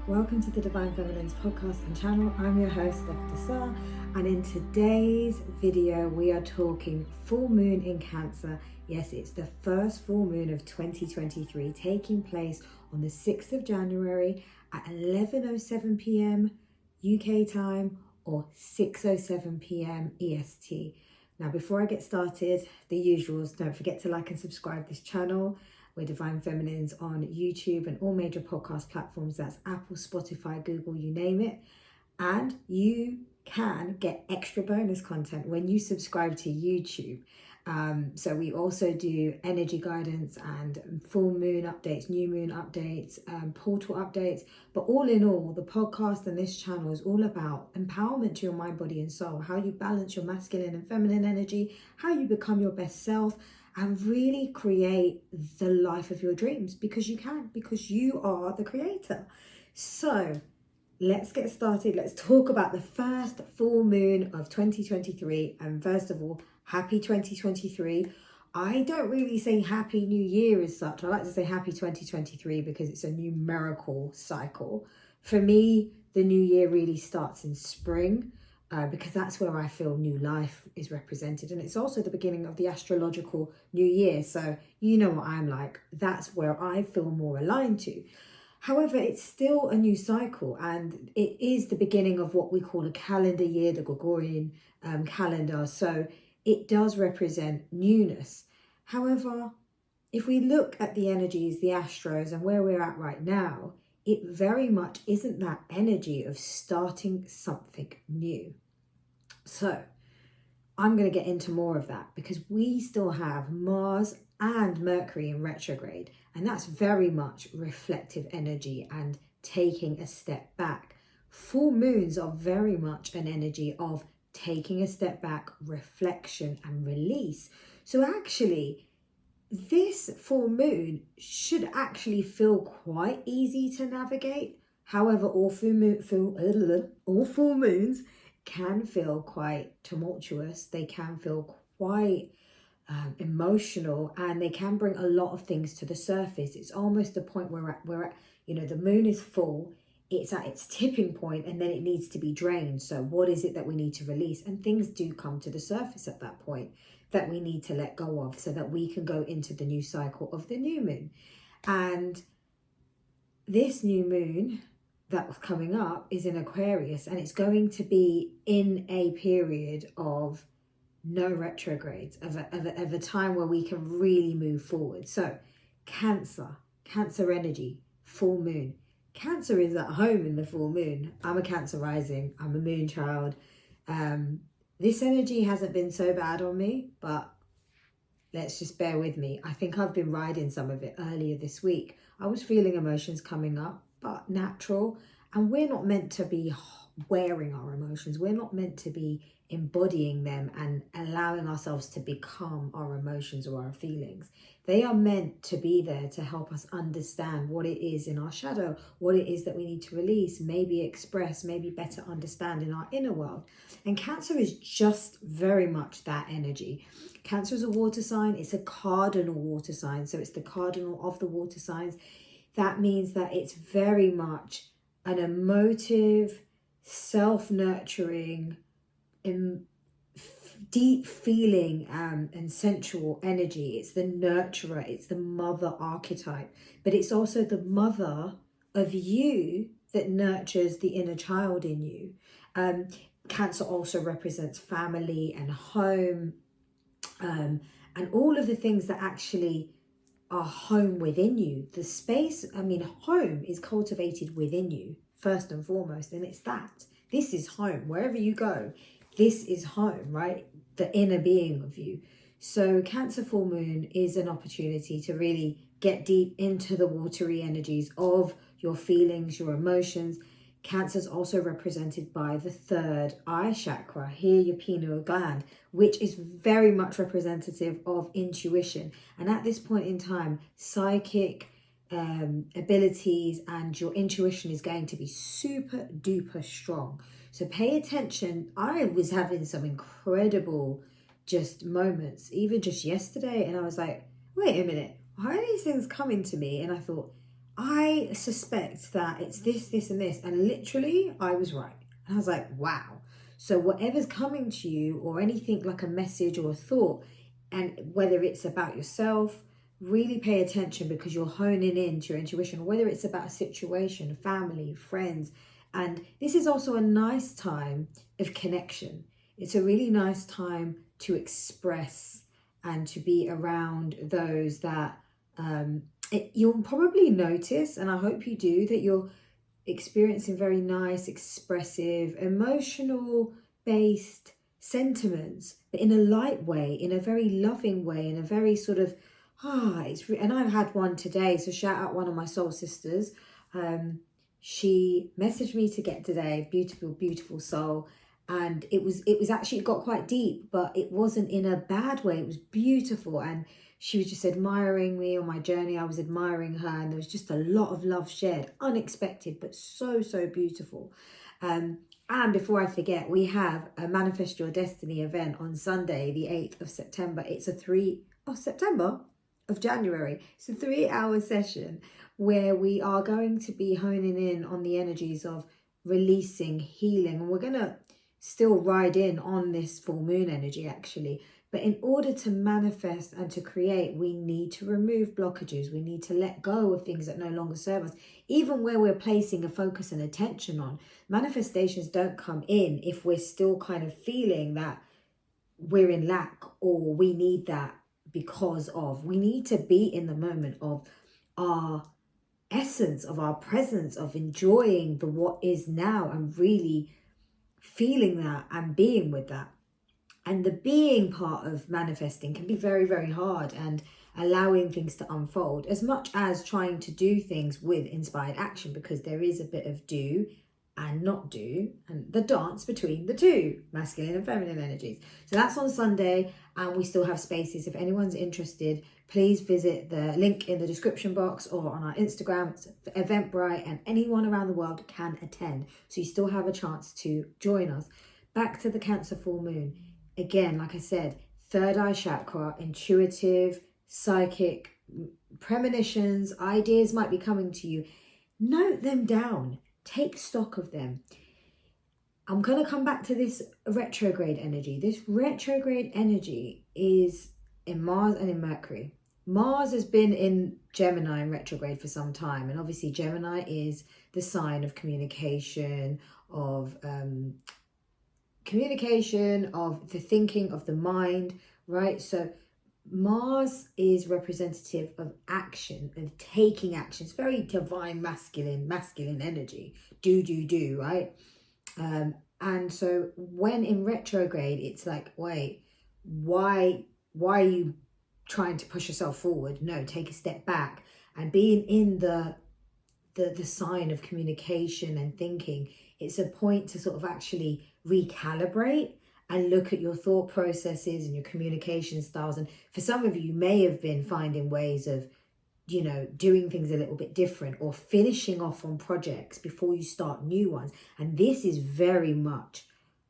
Welcome to the Divine Feminines podcast and channel. I'm your host, Steph, and in today's video, we are talking full moon in Cancer. Yes, it's the first full moon of 2023, taking place on the 6th of January at 11:07 p.m. UK time or 6:07 p.m. EST. Now, before I get started, the usuals, don't forget to like and subscribe this channel. We're Divine Feminines on YouTube and all major podcast platforms. That's Apple, Spotify, Google, you name it. And you can get extra bonus content when you subscribe to YouTube. So we also do energy guidance and full moon updates, new moon updates, portal updates. But all in all, the podcast and this channel is all about empowerment to your mind, body and soul, how you balance your masculine and feminine energy, how you become your best self, and really create the life of your dreams, because you can, because you are the creator. So let's get started. Let's talk about the first full moon of 2023. And first of all, happy 2023. I don't really say happy new year as such. I like to say happy 2023 because it's a numerical cycle. For me, the new year really starts in spring. Because that's where I feel new life is represented. And it's also the beginning of the astrological new year. So you know what I'm like. That's where I feel more aligned to. However, it's still a new cycle, and it is the beginning of what we call a calendar year, the Gregorian calendar. So it does represent newness. However, if we look at the energies, the astros, and where we're at right now, it very much isn't that energy of starting something new. So I'm going to get into more of that because we still have Mars and Mercury in retrograde, and that's very much reflective energy and taking a step back. Full moons are very much an energy of taking a step back, reflection and release. So actually, this full moon should actually feel quite easy to navigate. However, all full moons can feel quite tumultuous. They can feel quite emotional, and they can bring a lot of things to the surface. It's almost the point where the moon is full, it's at its tipping point, and then it needs to be drained. So what is it that we need to release? And things do come to the surface at that point that we need to let go of so that we can go into the new cycle of the new moon. And this new moon that's coming up is in Aquarius, and it's going to be in a period of no retrogrades, of a time where we can really move forward. So Cancer energy, full moon. Cancer is at home in the full moon. I'm a Cancer rising, I'm a moon child. This energy hasn't been so bad on me, but let's just bear with me. I think I've been riding some of it earlier this week. I was feeling emotions coming up, but natural. And we're not meant to be wearing our emotions. We're not meant to be embodying them and allowing ourselves to become our emotions or our feelings. They are meant to be there to help us understand what it is in our shadow, what it is that we need to release, maybe express, maybe better understand in our inner world. And Cancer is just very much that energy. Cancer is a water sign. It's a cardinal water sign. So it's the cardinal of the water signs. That means that it's very much an emotive, self-nurturing, deep feeling and sensual energy. It's the nurturer, it's the mother archetype, but it's also the mother of you that nurtures the inner child in you. Cancer also represents family and home, and all of the things that actually are home within you. The space, home is cultivated within you first and foremost, and it's that. This is home. Wherever you go, this is home, right? The inner being of you. So Cancer full moon is an opportunity to really get deep into the watery energies of your feelings, your emotions. Cancer is also represented by the third eye chakra, here your pineal gland, which is very much representative of intuition. And at this point in time, psychic abilities and your intuition is going to be super duper strong. So pay attention. I was having some incredible just moments, even just yesterday, and I was like, wait a minute, why are these things coming to me? And I thought, I suspect that it's this, and this. And literally, I was right. And I was like, wow. So whatever's coming to you, or anything like a message or a thought, and whether it's about yourself, really pay attention, because you're honing into your intuition, whether it's about a situation, family, friends. And this is also a nice time of connection. It's a really nice time to express and to be around those that you'll probably notice, and I hope you do, that you're experiencing very nice, expressive, emotional based sentiments, but in a light way, in a very loving way, in a very sort of, and I've had one today, so shout out one of my soul sisters. She messaged me to get today, beautiful soul. And it was actually, it got quite deep, but it wasn't in a bad way. It was beautiful. And she was just admiring me on my journey. I was admiring her, and there was just a lot of love shared, unexpected, but so beautiful. And before I forget, we have a Manifest Your Destiny event on Sunday, the 8th of September. It's of January. It's a 3-hour session where we are going to be honing in on the energies of releasing, healing, and we're going to still ride in on this full moon energy actually. But in order to manifest and to create, we need to remove blockages. We need to let go of things that no longer serve us. Even where we're placing a focus and attention on, manifestations don't come in if we're still kind of feeling that we're in lack, or we need that because of. We need to be in the moment of our essence, of our presence, of enjoying the what is now, and really feeling that and being with that. And the being part of manifesting can be very hard, and allowing things to unfold, as much as trying to do things with inspired action, because there is a bit of do and not do, and the dance between the two, masculine and feminine energies. So that's on Sunday, and we still have spaces. If anyone's interested, please visit the link in the description box or on our Instagram. It's Eventbrite, and anyone around the world can attend. So you still have a chance to join us. Back to the Cancer full moon. Again, like I said, third eye chakra, intuitive, psychic, premonitions, ideas might be coming to you. Note them down. Take stock of them. I'm going to come back to this retrograde energy. This retrograde energy is in Mars and in Mercury. Mars has been in Gemini in retrograde for some time. And obviously Gemini is the sign of communication, of the thinking, of the mind, right? So Mars is representative of action, of taking action. It's very divine, masculine energy. Do, right? And so when in retrograde, it's like, wait, why are you trying to push yourself forward? No, take a step back. And being in the sign of communication and thinking, it's a point to sort of actually recalibrate and look at your thought processes and your communication styles. And for some of you, you may have been finding ways of, doing things a little bit different, or finishing off on projects before you start new ones. And this is very much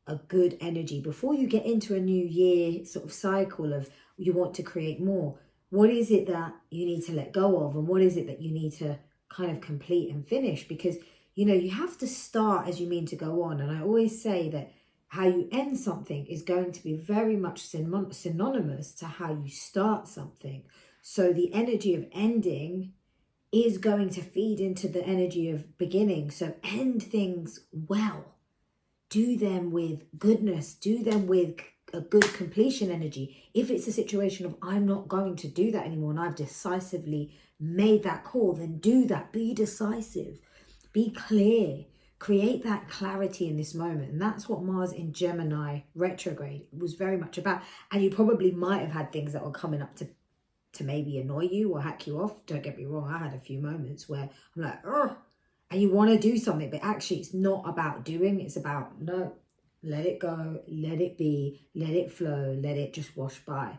a good energy before you get into a new year sort of cycle of you want to create more. What is it that you need to let go of, and what is it that you need to kind of complete and finish? Because you have to start as you mean to go on. And I always say that how you end something is going to be very much synonymous to how you start something. So the energy of ending is going to feed into the energy of beginning. So end things well. Do them with goodness. Do them with a good completion energy. If it's a situation of I'm not going to do that anymore and I've decisively made that call, then do that. Be decisive. Be clear. Create that clarity in this moment. And that's what Mars in Gemini retrograde was very much about. And you probably might have had things that were coming up to maybe annoy you or hack you off. Don't get me wrong. I had a few moments where I'm like, oh, and you want to do something, but actually it's not about doing. It's about, no, let it go, let it be, let it flow, let it just wash by.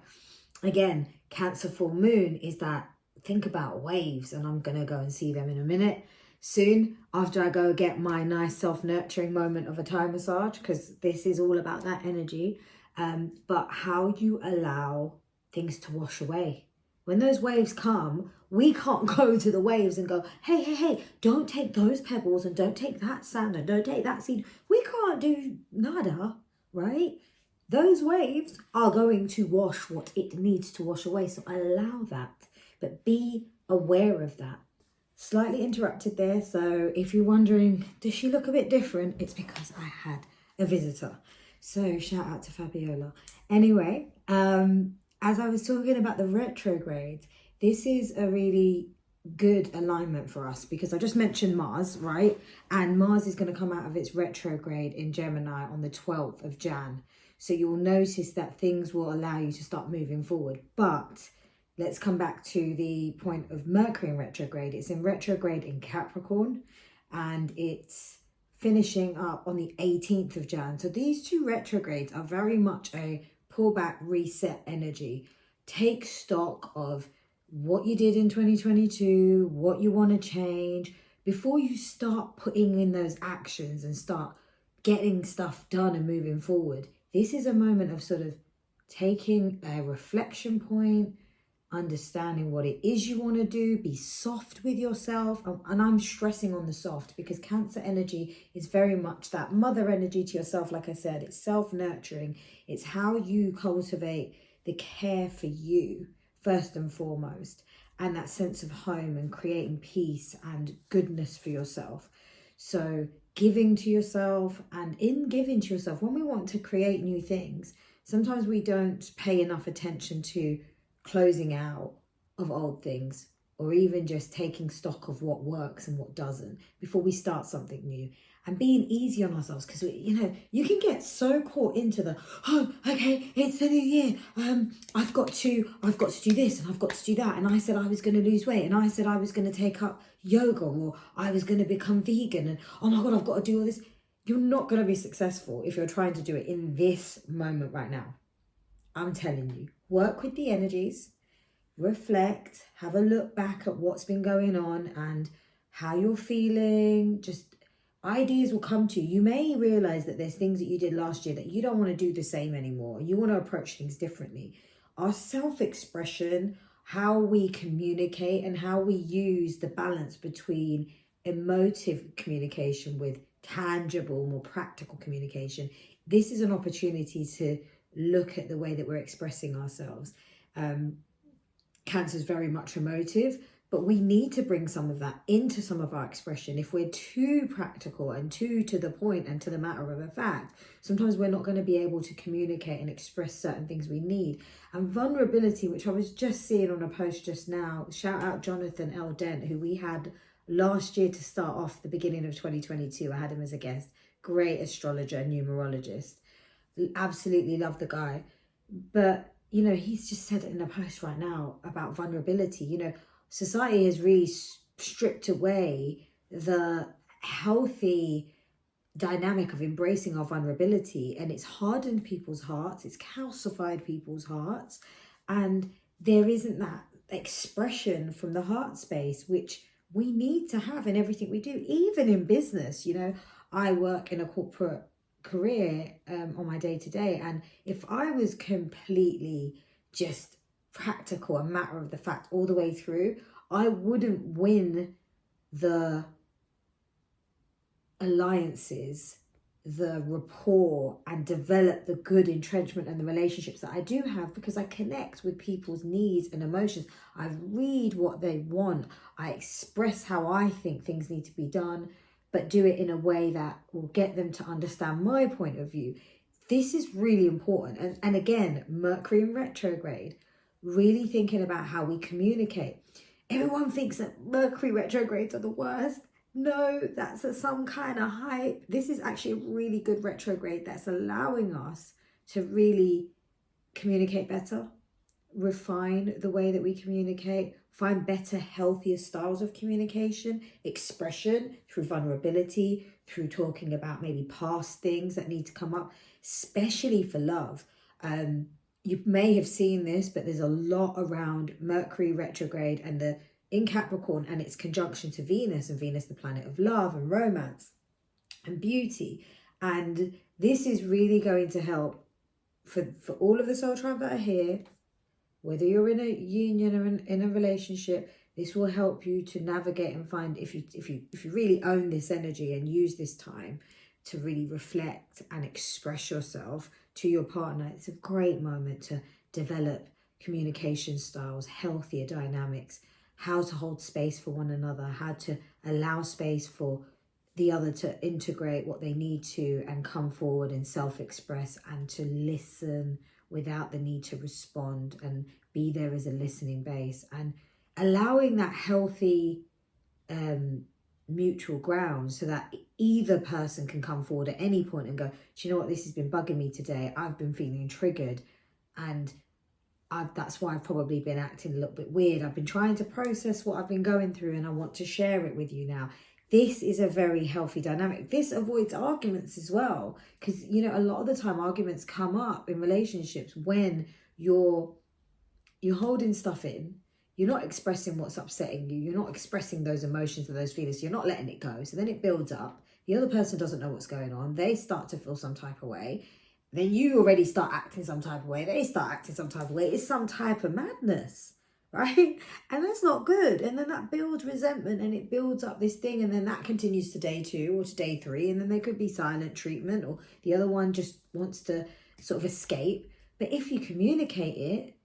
Again, Cancer full moon is that, think about waves, and I'm going to go and see them in a minute soon after I go get my nice self-nurturing moment of a Thai massage, because this is all about that energy. But how you allow things to wash away. When those waves come, we can't go to the waves and go, hey, don't take those pebbles and don't take that sand and don't take that seed. We can't do nada, right? Those waves are going to wash what it needs to wash away. So allow that, but be aware of that. Slightly interrupted there. So if you're wondering, does she look a bit different? It's because I had a visitor. So shout out to Fabiola. Anyway, as I was talking about the retrogrades, this is a really good alignment for us because I just mentioned Mars, right? And Mars is going to come out of its retrograde in Gemini on the 12th of Jan. So you'll notice that things will allow you to start moving forward. But let's come back to the point of Mercury in retrograde. It's in retrograde in Capricorn and it's finishing up on the 18th of Jan. So these two retrogrades are very much a pullback, reset energy. Take stock of what you did in 2022, what you want to change, before you start putting in those actions and start getting stuff done and moving forward. This is a moment of sort of taking a reflection point, understanding what it is you want to do, be soft with yourself. And I'm stressing on the soft because Cancer energy is very much that mother energy to yourself. Like I said, it's self-nurturing. It's how you cultivate the care for you first and foremost, and that sense of home and creating peace and goodness for yourself. So giving to yourself, and in giving to yourself, when we want to create new things, sometimes we don't pay enough attention to closing out of old things, or even just taking stock of what works and what doesn't before we start something new, and being easy on ourselves. Because you can get so caught into the, oh, okay, it's the new year, I've got to do this and I've got to do that, and I said I was going to lose weight, and I said I was going to take up yoga, or I was going to become vegan, and oh my god, I've got to do all this. You're not going to be successful if you're trying to do it in this moment right now. I'm telling you, work with the energies, reflect, have a look back at what's been going on and how you're feeling. Just ideas will come to you. You may realize that there's things that you did last year that you don't want to do the same anymore. You want to approach things differently. Our self-expression, how we communicate, and how we use the balance between emotive communication with tangible, more practical communication. This is an opportunity to look at the way that we're expressing ourselves. Cancer is very much emotive, but we need to bring some of that into some of our expression. If we're too practical and too to the point and to the matter of a fact, sometimes we're not going to be able to communicate and express certain things we need. And vulnerability, which I was just seeing on a post just now, shout out Jonathan L. Dent, who we had last year to start off the beginning of 2022. I had him as a guest. Great astrologer and numerologist. Absolutely love the guy. But he's just said it in a post right now about vulnerability. Society has really stripped away the healthy dynamic of embracing our vulnerability, and it's hardened people's hearts, it's calcified people's hearts, and there isn't that expression from the heart space, which we need to have in everything we do, even in business. I work in a corporate career on my day-to-day, and if I was completely just practical and matter of the fact all the way through, I wouldn't win the alliances, the rapport, and develop the good entrenchment and the relationships that I do have, because I connect with people's needs and emotions. I read what they want, I express how I think things need to be done, but do it in a way that will get them to understand my point of view. This is really important. And again, Mercury in retrograde, really thinking about how we communicate. Everyone thinks that Mercury retrogrades are the worst. No, that's some kind of hype. This is actually a really good retrograde that's allowing us to really communicate better, refine the way that we communicate, find better, healthier styles of communication, expression through vulnerability, through talking about maybe past things that need to come up, especially for love. You may have seen this, but there's a lot around Mercury retrograde and in Capricorn and its conjunction to Venus, and Venus, the planet of love and romance and beauty. And this is really going to help for all of the soul tribe that are here. whether you're in a union or in a relationship, this will help you to navigate and find, if you really own this energy and use this time to really reflect and express yourself to your partner, it's a great moment to develop communication styles, healthier dynamics, how to hold space for one another, how to allow space for the other to integrate what they need to and come forward and self-express, and to listen without the need to respond, and be there as a listening base, and allowing that healthy mutual ground so that either person can come forward at any point and go, do you know what, this has been bugging me today, I've been feeling triggered, and that's why I've probably been acting a little bit weird. I've been trying to process what I've been going through and I want to share it with you now. This is a very healthy dynamic. This avoids arguments as well, because, you know, a lot of the time arguments come up in relationships when you're holding stuff in. You're not expressing what's upsetting you. You're not expressing those emotions and those feelings. You're not letting it go. So then it builds up. The other person doesn't know what's going on. They start to feel some type of way. Then you already start acting some type of way. They start acting some type of way. It's some type of madness, right? And that's not good. And then that builds resentment and it builds up this thing. And then that continues to day 2 or to day 3. And then there could be silent treatment, or the other one just wants to sort of escape. But if you communicate it,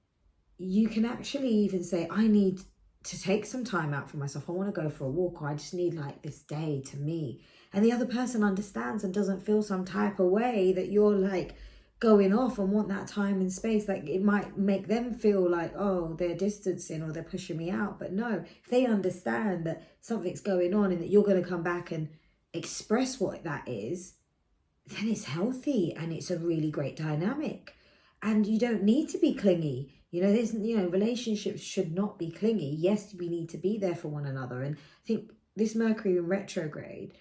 you can actually even say, I need to take some time out for myself. I want to go for a walk, or I just need like this day to me. And the other person understands and doesn't feel some type of way that you're like going off and want that time and space. Like it might make them feel like, oh, they're distancing or they're pushing me out. But no, if they understand that something's going on and that you're going to come back and express what that is, then it's healthy and it's a really great dynamic. And you don't need to be clingy. You know, relationships should not be clingy. Yes, we need to be there for one another. And I think this Mercury in retrograde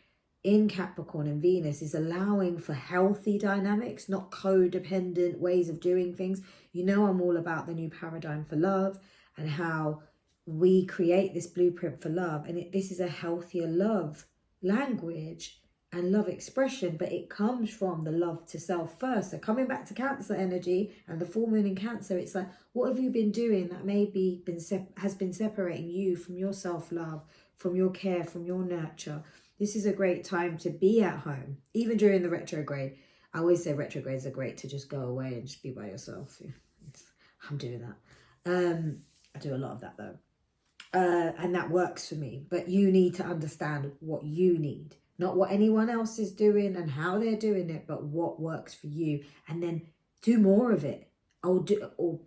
in Capricorn and Venus is allowing for healthy dynamics, not codependent ways of doing things. You know, I'm all about the new paradigm for love and how we create this blueprint for love. And this is a healthier love language and love expression, but it comes from the love to self first. So coming back to Cancer energy and the full moon in Cancer, it's like, what have you been doing that maybe has been separating you from your self-love, from your care, from your nurture? This is a great time to be at home, even during the retrograde. I always say retrogrades are great to just go away and just be by yourself. I'm doing that. I do a lot of that though. And that works for me. But you need to understand what you need. Not what anyone else is doing and how they're doing it, but what works for you. And then do more of it. Or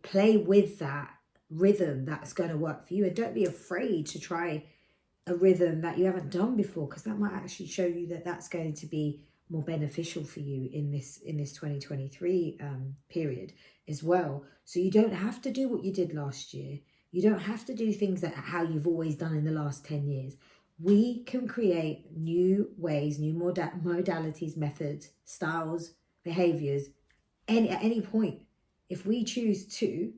play with that rhythm that's going to work for you. And don't be afraid to try a rhythm that you haven't done before, because that might actually show you that that's going to be more beneficial for you in this 2023 period as well. So you don't have to do what you did last year. You don't have to do things that how you've always done in the last 10 years. We can create new ways, new modalities, methods, styles, behaviors at any point. If we choose to,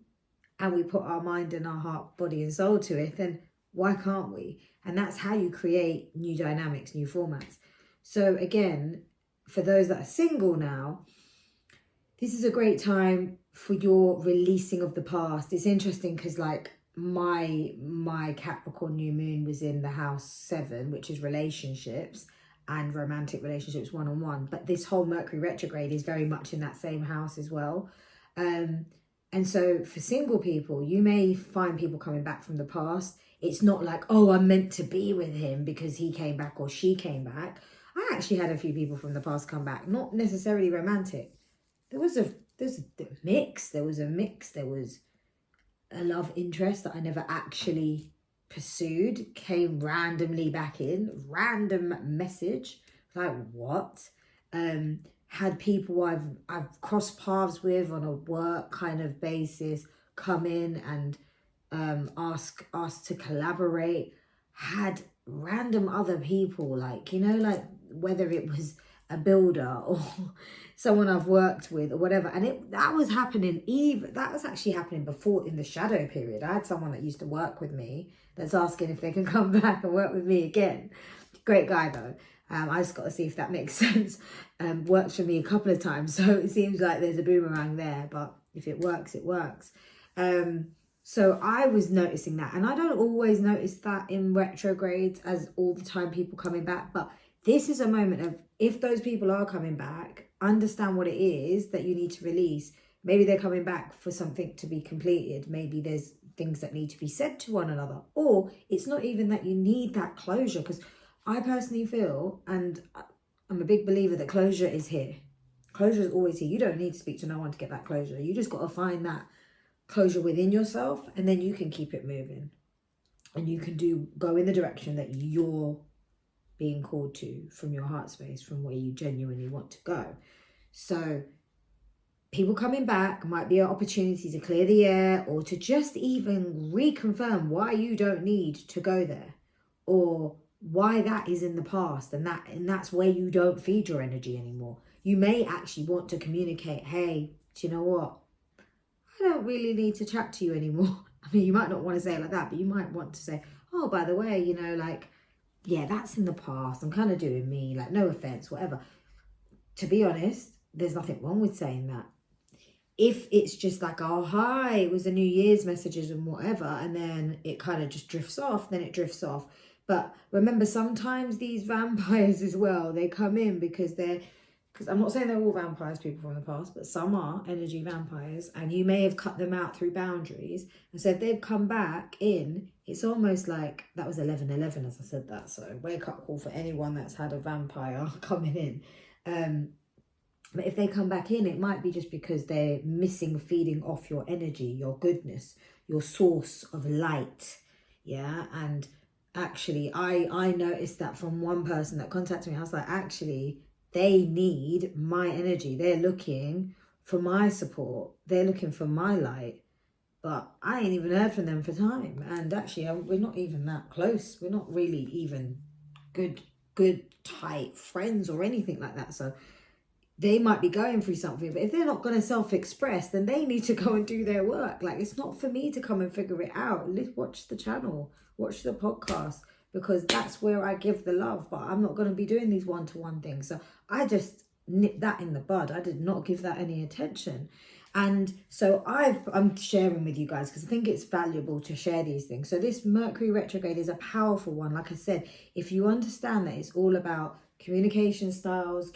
and we put our mind and our heart, body and soul to it, then why can't we? And that's how you create new dynamics, new formats. So again, for those that are single now, this is a great time for your releasing of the past. It's interesting because like my Capricorn new moon was in the house 7, which is relationships and romantic relationships one-on-one. But this whole Mercury retrograde is very much in that same house as well. And so for single people, you may find people coming back from the past. It's not like, oh, I'm meant to be with him because he came back or she came back. I actually had a few people from the past come back, not necessarily romantic. There was a mix. There was a love interest that I never actually pursued, came randomly back in, random message, like what? Had people I've crossed paths with on a work kind of basis come in and ask us to collaborate. Had random other people, like, you know, like whether it was a builder or someone I've worked with or whatever. And that was actually happening before in the shadow period. I had someone that used to work with me that's asking if they can come back and work with me again. Great guy though. I just got to see if that makes sense. Worked for me a couple of times. So it seems like there's a boomerang there, but if it works, it works. So I was noticing that, and I don't always notice that in retrogrades as all the time people coming back, but this is a moment of, if those people are coming back, understand what it is that you need to release. Maybe they're coming back for something to be completed. Maybe there's things that need to be said to one another, or it's not even that you need that closure, because I personally feel, and I'm a big believer, that closure is here. Closure is always here. You don't need to speak to no one to get that closure. You just got to find that closure within yourself, and then you can keep it moving, and you can go in the direction that you're being called to from your heart space, from where you genuinely want to go. So people coming back might be an opportunity to clear the air, or to just even reconfirm why you don't need to go there, or why that is in the past, and that's where you don't feed your energy anymore. You may actually want to communicate, hey, do you know what? I don't really need to chat to you anymore. I mean, you might not want to say it like that, but you might want to say, oh, by the way, like, yeah, that's in the past. I'm kind of doing me, like, no offense, whatever. To be honest, there's nothing wrong with saying that. If it's just like, oh, hi, it was a New Year's messages and whatever, and then it kind of just drifts off, then it drifts off. But remember, sometimes these vampires as well, they come in because I'm not saying they're all vampires, people from the past, but some are energy vampires, and you may have cut them out through boundaries. And so if they've come back in, it's almost like, that was 11/11 as I said that. So wake up call for anyone that's had a vampire coming in. But if they come back in, it might be just because they're missing feeding off your energy, your goodness, your source of light. Yeah. And actually, I noticed that from one person that contacted me. I was like, actually, they need my energy. They're looking for my support. They're looking for my light. But I ain't even heard from them for time. And actually, we're not even that close. We're not really even good, tight friends or anything like that. So they might be going through something, but if they're not going to self-express, then they need to go and do their work. Like, it's not for me to come and figure it out. Watch the channel, watch the podcast, because that's where I give the love. But I'm not going to be doing these one-to-one things. So I just nipped that in the bud. I did not give that any attention. And so I'm sharing with you guys because I think it's valuable to share these things. So this Mercury retrograde is a powerful one. Like I said, if you understand that it's all about communication styles,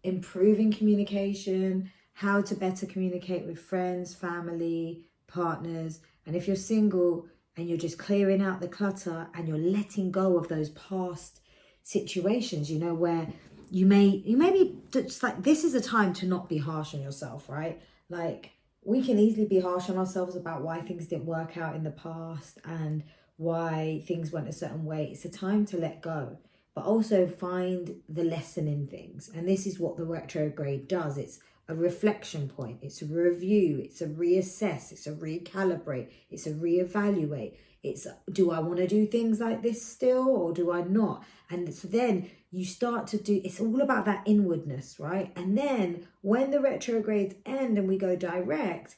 improving communication, how to better communicate with friends, family, partners. And if you're single and you're just clearing out the clutter and you're letting go of those past situations, where you may be just like, this is a time to not be harsh on yourself, right? Like, we can easily be harsh on ourselves about why things didn't work out in the past and why things went a certain way. It's a time to let go, but also find the lesson in things. And this is what the retrograde does. It's a reflection point. It's a review. It's a reassess. It's a recalibrate. It's a reevaluate. It's, do I want to do things like this still, or do I not? And so then you start to it's all about that inwardness, right? And then when the retrogrades end and we go direct,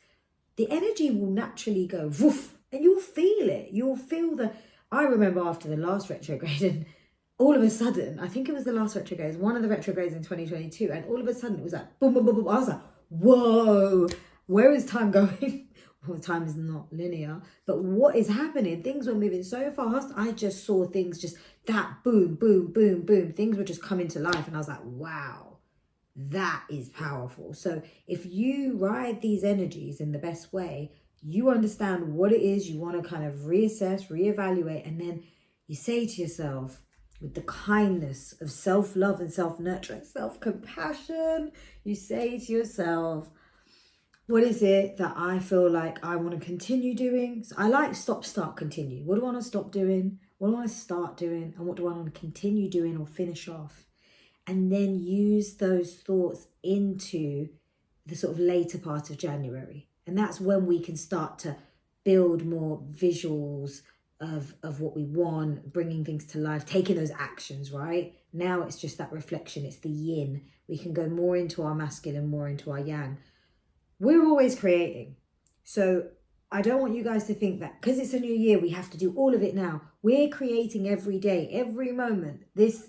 the energy will naturally go woof, and you'll feel it. You'll feel I remember after the last retrograde, and all of a sudden, I think it was the last retrograde, one of the retrogrades in 2022, and all of a sudden it was like boom, boom, boom, boom. I was like, whoa, where is time going? Well, time is not linear, but what is happening? Things were moving so fast. I just saw things just that boom, boom, boom, boom. Things were just coming to life, and I was like, wow, that is powerful. So if you ride these energies in the best way, you understand what it is you want to kind of reassess, reevaluate, and then you say to yourself, with the kindness of self-love and self-nurturing, self-compassion, you say to yourself, what is it that I feel like I want to continue doing? So I like stop, start, continue. What do I want to stop doing? What do I want to start doing? And what do I want to continue doing or finish off? And then use those thoughts into the sort of later part of January. And that's when we can start to build more visuals of what we want, bringing things to life, taking those actions, right? Now it's just that reflection. It's the yin. We can go more into our masculine, more into our yang. We're always creating. So I don't want you guys to think that because it's a new year, we have to do all of it now. We're creating every day, every moment,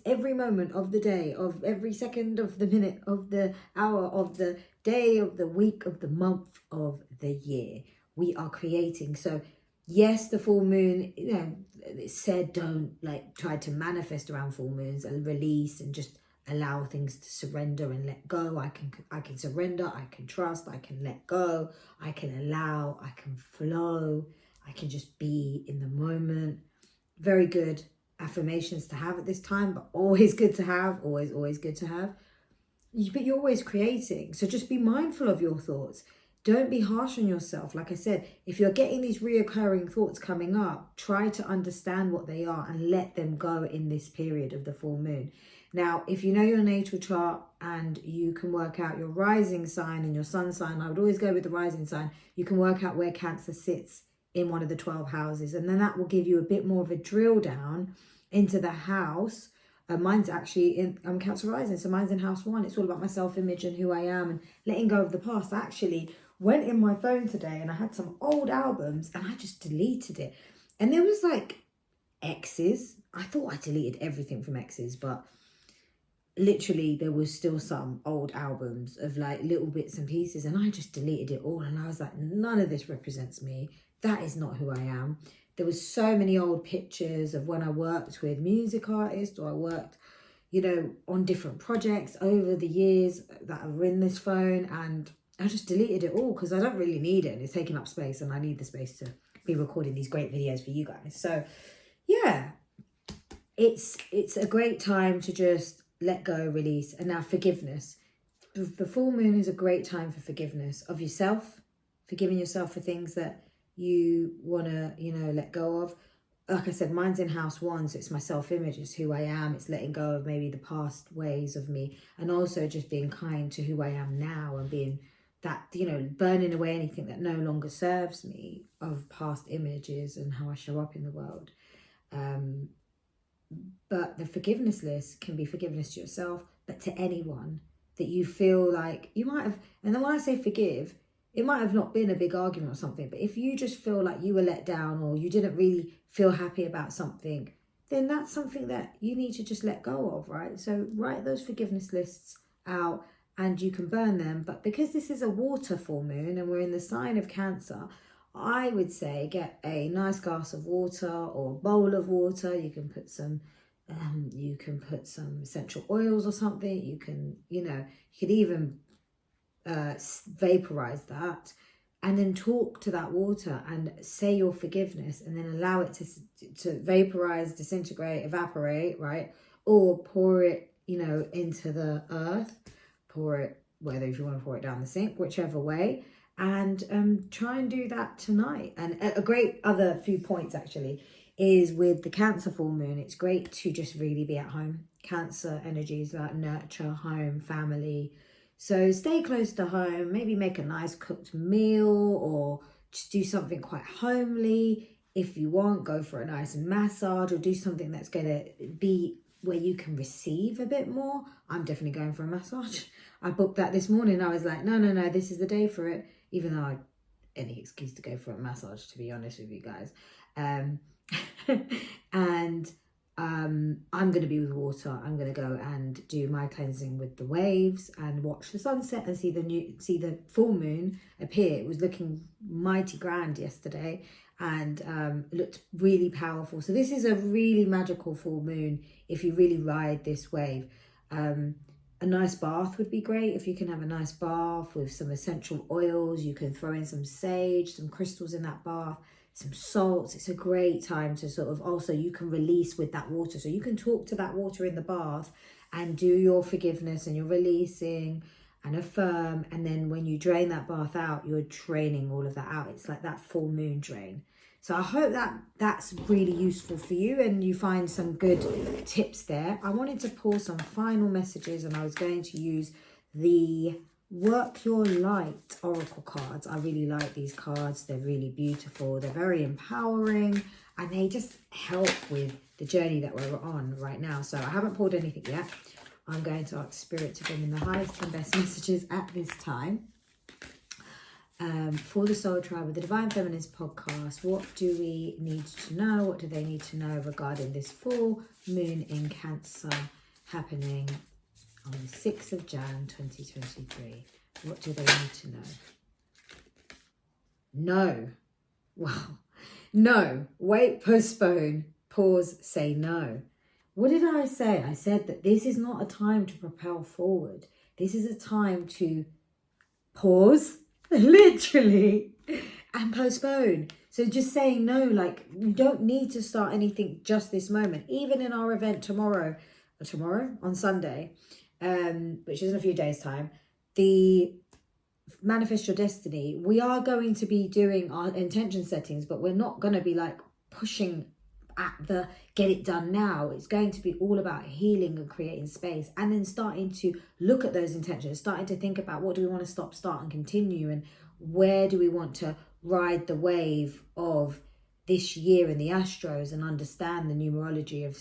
every moment of the day, of every second of the minute, of the hour, of the day, of the week, of the month, of the year. we are creating. So yes, the full moon, it said don't like try to manifest around full moons and release and just allow things to surrender and let go. I can surrender, I can trust, I can let go, I can allow, I can flow, I can just be in the moment. Very good affirmations to have at this time, but always good to have, always good to have. But you're always creating, so just be mindful of your thoughts. Don't be harsh on yourself. Like I said, if you're getting these reoccurring thoughts coming up, try to understand what they are and let them go in this period of the full moon. Now, if you know your natal chart and you can work out your rising sign and your sun sign, I would always go with the rising sign. You can work out where Cancer sits in one of the 12 houses, and then that will give you a bit more of a drill down into the house. Mine's actually I'm Cancer rising, so mine's in house 1. It's all about my self-image and who I am and letting go of the past. I actually went in my phone today and I had some old albums and I just deleted it. And there was like X's. I thought I deleted everything from X's, but literally there was still some old albums of like little bits and pieces, and I just deleted it all. And I was like, none of this represents me. That is not who I am. There was so many old pictures of when I worked with music artists or I worked, on different projects over the years that are in this phone, and I just deleted it all because I don't really need it and it's taking up space, and I need the space to be recording these great videos for you guys. So yeah, it's a great time to just let go, release. And now forgiveness. The full moon is a great time for forgiveness of yourself, forgiving yourself for things that you want to, let go of. Like I said, mine's in house 1, so it's my self-image, it's who I am, it's letting go of maybe the past ways of me, and also just being kind to who I am now and being that, burning away anything that no longer serves me of past images and how I show up in the world. But the forgiveness list can be forgiveness to yourself, but to anyone that you feel like you might have. And then when I say forgive, it might have not been a big argument or something, but if you just feel like you were let down or you didn't really feel happy about something, then that's something that you need to just let go of, right? So write those forgiveness lists out and you can burn them. But because this is a water full moon and we're in the sign of Cancer, I would say get a nice glass of water or a bowl of water. You can put some essential oils or something. You can, you could even vaporize that and then talk to that water and say your forgiveness, and then allow it to vaporize, disintegrate, evaporate, right? Or pour it, into the earth. Pour it, whether if you want to pour it down the sink, whichever way. And try and do that tonight. And a great other few points actually is with the Cancer full moon, it's great to just really be at home. Cancer energy is about nurture, home, family. So stay close to home, maybe make a nice cooked meal or just do something quite homely. If you want, go for a nice massage or do something that's going to be where you can receive a bit more. I'm definitely going for a massage. I booked that this morning. I was like, no, this is the day for it. Even though I any excuse to go for a massage, to be honest with you guys. And I'm going to be with water. I'm going to go and do my cleansing with the waves and watch the sunset and see the full moon appear. It was looking mighty grand yesterday and looked really powerful. So this is a really magical full moon if you really ride this wave. A nice bath would be great. If you can have a nice bath with some essential oils, you can throw in some sage, some crystals in that bath, some salts. It's a great time to sort of also, you can release with that water. So you can talk to that water in the bath and do your forgiveness and your releasing and affirm. And then when you drain that bath out, you're draining all of that out. It's like that full moon drain. So I hope that's really useful for you and you find some good tips there. I wanted to pull some final messages and I was going to use the Work Your Light Oracle cards. I really like these cards. They're really beautiful. They're very empowering and they just help with the journey that we're on right now. So I haven't pulled anything yet. I'm going to ask Spirit to bring in the highest and best messages at this time. For the Soul Tribe of the Divine Feminines podcast, what do we need to know? What do they need to know regarding this full moon in Cancer happening on the 6th of Jan 2023? What do they need to know? no. Well, no, wait, postpone, pause, say no. What did I say? I said that this is not a time to propel forward. This is a time to pause, literally, and postpone. So just saying no, like, you don't need to start anything just this moment. Even in our event tomorrow on Sunday, which is in a few days' time, the Manifest Your Destiny, we are going to be doing our intention settings, but we're not going to be like pushing at the get it done now. It's going to be all about healing and creating space, and then starting to look at those intentions, starting to think about what do we want to stop, start and continue, and where do we want to ride the wave of this year in the astros and understand the numerology of,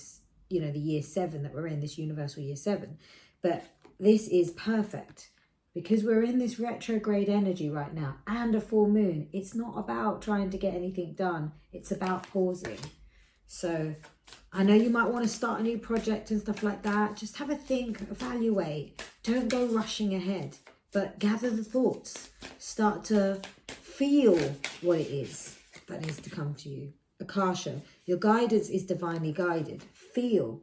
you know, the year 7 that we're in, this universal year 7. But this is perfect because we're in this retrograde energy right now and a full moon. It's not about trying to get anything done. It's about pausing. So I know you might want to start a new project and stuff like that. Just have a think, evaluate. Don't go rushing ahead, but gather the thoughts. Start to feel what it is that needs to come to you. Akasha, your guidance is divinely guided. Feel.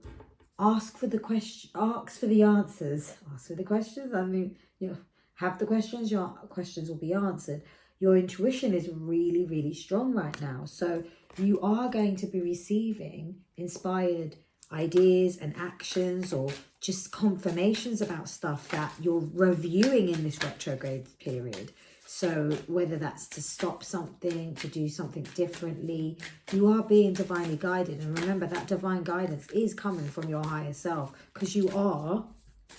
Ask for the question. Ask for the answers. Ask for the questions. I mean, you have the questions. Your questions will be answered. Your intuition is really, really strong right now. So you are going to be receiving inspired ideas and actions, or just confirmations about stuff that you're reviewing in this retrograde period. So whether that's to stop something, to do something differently, you are being divinely guided. And remember, that divine guidance is coming from your higher self, because you are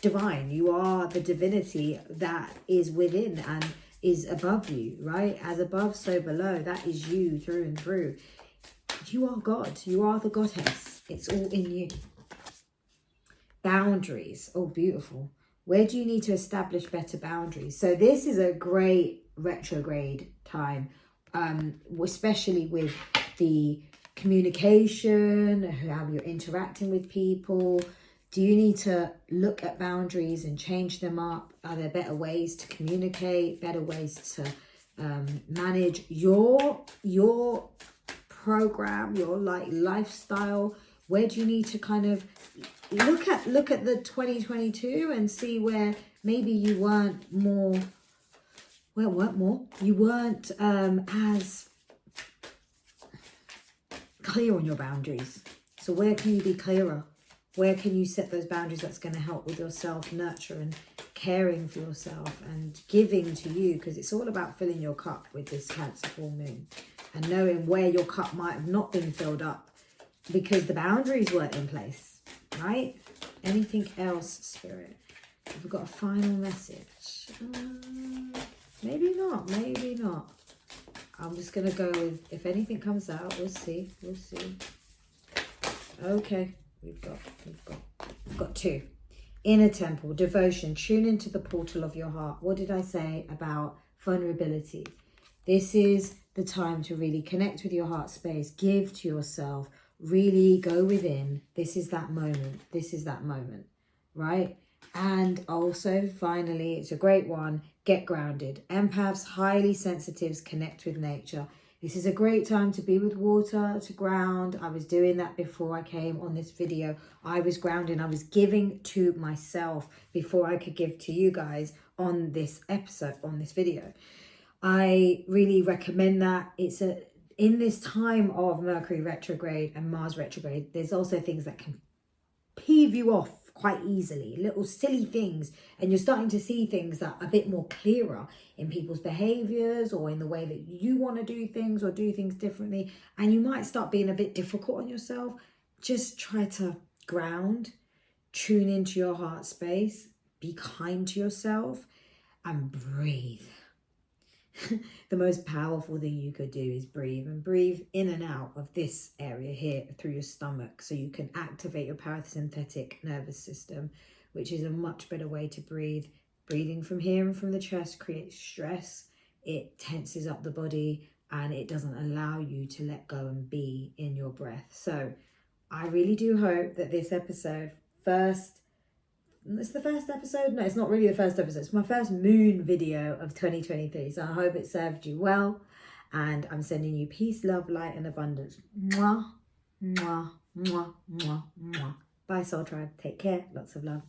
divine. You are the divinity that is within and is above you, right? As above, so below. That is you through and through. You are God. You are the goddess. It's all in you. Boundaries. Oh, beautiful. Where do you need to establish better boundaries? So this is a great retrograde time, especially with the communication, how you're interacting with people. Do you need to look at boundaries and change them up? Are there better ways to communicate, better ways to manage your program, your lifestyle? Where do you need to kind of look at the 2022 and see where maybe you weren't as clear on your boundaries. So where can you be clearer? Where can you set those boundaries that's going to help with your self-nurture and caring for yourself and giving to you? Because it's all about filling your cup with this Cancer full moon, and knowing where your cup might have not been filled up because the boundaries weren't in place, right? Anything else, Spirit? We've got a final message. Maybe not. I'm just going to go with, if anything comes out, we'll see. Okay, we've got 2. Inner temple, devotion, tune into the portal of your heart. What did I say about vulnerability? This is the time to really connect with your heart space, give to yourself, really go within. This is that moment, right? And also, finally, it's a great one, get grounded. Empaths, highly sensitives, connect with nature. This is a great time to be with water, to ground. I was doing that before I came on this video. I was grounding. I was giving to myself before I could give to you guys on this episode, on this video. I really recommend that. In this time of Mercury retrograde and Mars retrograde, there's also things that can peeve you off quite easily, little silly things, and you're starting to see things that are a bit more clearer in people's behaviors or in the way that you want to do things or do things differently, and you might start being a bit difficult on yourself. Just try to ground, tune into your heart space, be kind to yourself, and breathe. The most powerful thing you could do is breathe, and breathe in and out of this area here through your stomach, so you can activate your parasympathetic nervous system, which is a much better way to breathe. Breathing from here and from the chest creates stress. It tenses up the body and it doesn't allow you to let go and be in your breath. So I really do hope that this episode, it's the first episode? No, it's not really the first episode. It's my first moon video of 2023. So I hope it served you well. And I'm sending you peace, love, light, and abundance. Mwah, mwah, mwah, mwah, mwah. Bye, Soul Tribe. Take care. Lots of love.